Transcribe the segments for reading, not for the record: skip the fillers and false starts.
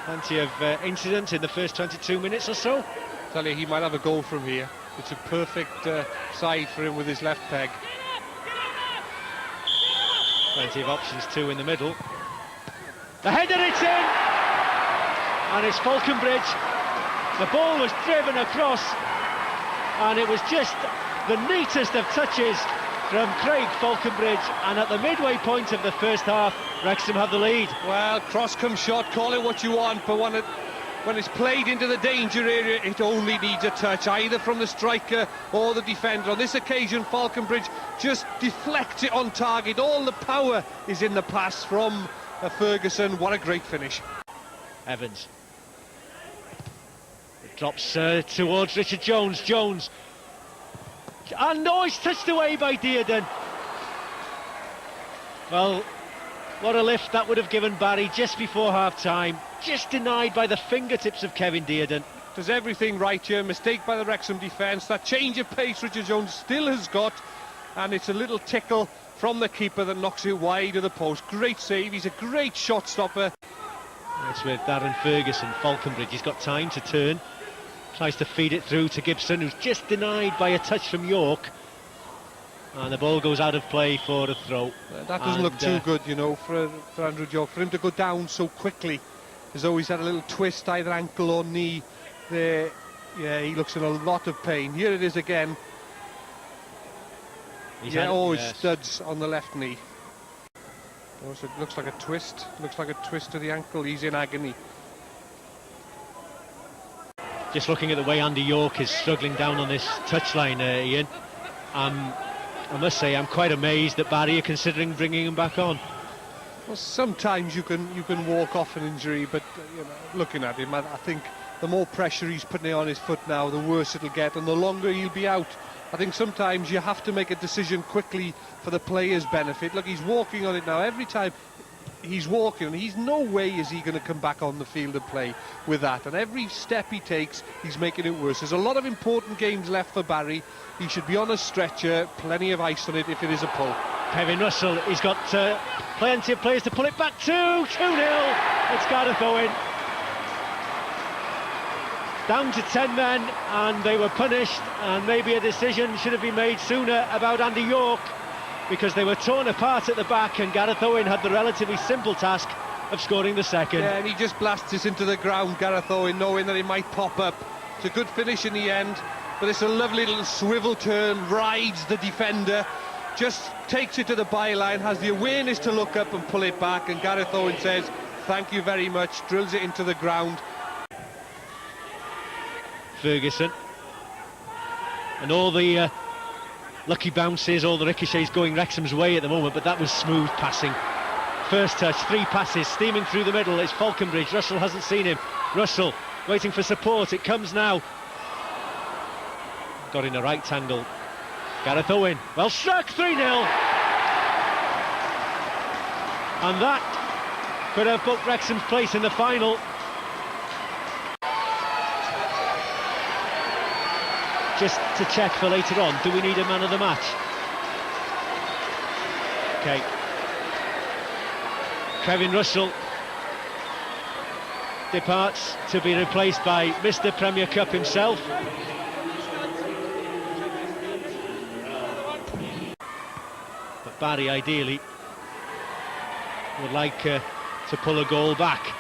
Plenty of incident in the first 22 minutes or so. Tell you, he might have a goal from here. It's a perfect side for him with his left peg. Plenty of options too in the middle. The header, it's in! And it's Falconbridge. The ball was driven across, and it was just the neatest of touches from Craig Falconbridge, and at the midway point of the first half, Wrexham have the lead. Well, cross-come shot, call it what you want, but when it's played into the danger area, it only needs a touch, either from the striker or the defender. On this occasion, Falconbridge just deflects it on target. All the power is in the pass from Ferguson. What a great finish. Evans. It drops towards Richard Jones. Jones. And no, it's touched away by Dearden. Well, what a lift that would have given Barry just before half-time. Just denied by the fingertips of Kevin Dearden. Does everything right here. Mistake by the Wrexham defence. That change of pace Richard Jones still has got, and it's a little tickle from the keeper that knocks it wide of the post. Great save. He's a great shot stopper. It's with Darren Ferguson. Falconbridge, he's got time to turn. Tries to feed it through to Gibson, who's just denied by a touch from York. And the ball goes out of play for a throw. That doesn't look too good, you know, for Andrew York. For him to go down so quickly, as though he's had a little twist, either ankle or knee there. Yeah, he looks in a lot of pain. Here it is again. His studs on the left knee. Also, it looks like a twist. Looks like a twist to the ankle. He's in agony. Just looking at the way Andy York is struggling down on this touchline, Ian, I must say I'm quite amazed that Barry are considering bringing him back on. Well, sometimes you can walk off an injury, but you know, looking at him, I think the more pressure he's putting on his foot now, the worse it'll get, and the longer he'll be out. I think sometimes you have to make a decision quickly for the player's benefit. Look, he's walking on it now. Every time he's walking, and he's no way is he going to come back on the field and play with that. And every step he takes, he's making it worse. There's a lot of important games left for Barry. He should be on a stretcher, plenty of ice on it if it is a pull. Kevin Russell, he's got plenty of players to pull it back to. 2-0, it's Gareth Owen. Down to 10 men, and they were punished, and maybe a decision should have been made sooner about Andy York, because they were torn apart at the back, and Gareth Owen had the relatively simple task of scoring the second. Yeah, and he just blasts this into the ground, Gareth Owen, knowing that it might pop up. It's a good finish in the end, but it's a lovely little swivel turn, rides the defender, just takes it to the byline, has the awareness to look up and pull it back, and Gareth Owen says, thank you very much, drills it into the ground. Ferguson. And all the lucky bounces, all the ricochets going Wrexham's way at the moment, but that was smooth passing. First touch, 3 passes, steaming through the middle. It's Falconbridge. Russell hasn't seen him. Russell waiting for support. It comes now. Got in a right angle. Gareth Owen, well struck, 3-0. And that could have put Wrexham's place in the final. Just to check for later on, do we need a man of the match? Okay. Kevin Russell departs to be replaced by Mr. Premier Cup himself. But Barry ideally would like to pull a goal back.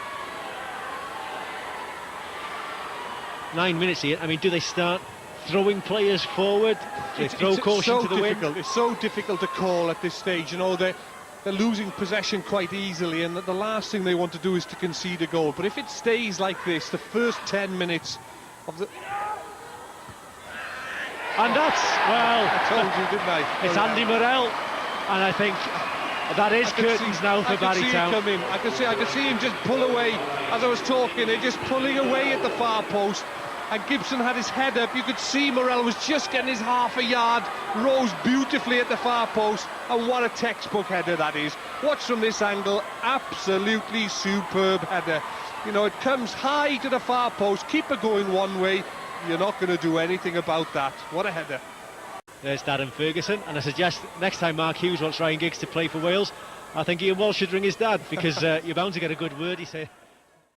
9 minutes here. I mean, do they start throwing players forward? They throw caution to the wind. It's so difficult to call at this stage. You know, they're losing possession quite easily, and the last thing they want to do is to concede a goal. But if it stays like this, the first 10 minutes of the... And that's, well... I told you, didn't I? It's Andy Morrell, and I think that is curtains now for Barry Town. I could see him just pull away. As I was talking, they're just pulling away at the far post. And Gibson had his head up. You could see Morrell was just getting his half a yard, rose beautifully at the far post, and what a textbook header that is. Watch from this angle, absolutely superb header. You know, it comes high to the far post, keeper going one way, you're not going to do anything about that. What a header. There's Darren Ferguson, and I suggest next time Mark Hughes wants Ryan Giggs to play for Wales, I think Ian Walsh should ring his dad, because you're bound to get a good word, he said.